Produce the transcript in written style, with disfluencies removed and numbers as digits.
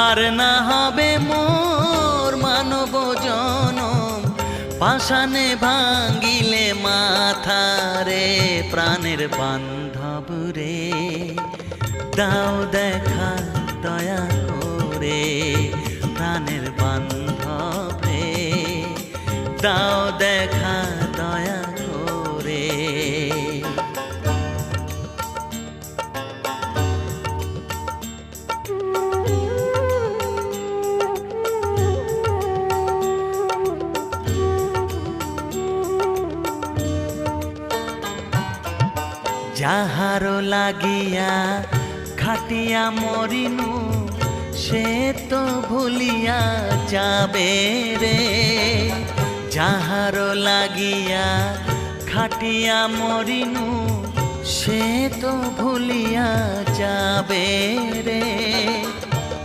আর না হবে মোর মানব জনম, পাষাণে ভাঙ্গিলে মাথা রে। প্রাণের বান্ধব রে, দাও দেখা দয়া করে। প্রাণের বান্ধব রে, দাও দেখা দয়া করে। যাহারো লাগিয়া খাটিয়া মরিনু, সে তো ভুলিয়া যাবে রে। যাহারো লাগিয়া খাটিয়া মরিনু, সে তো ভুলিয়া যাবে রে।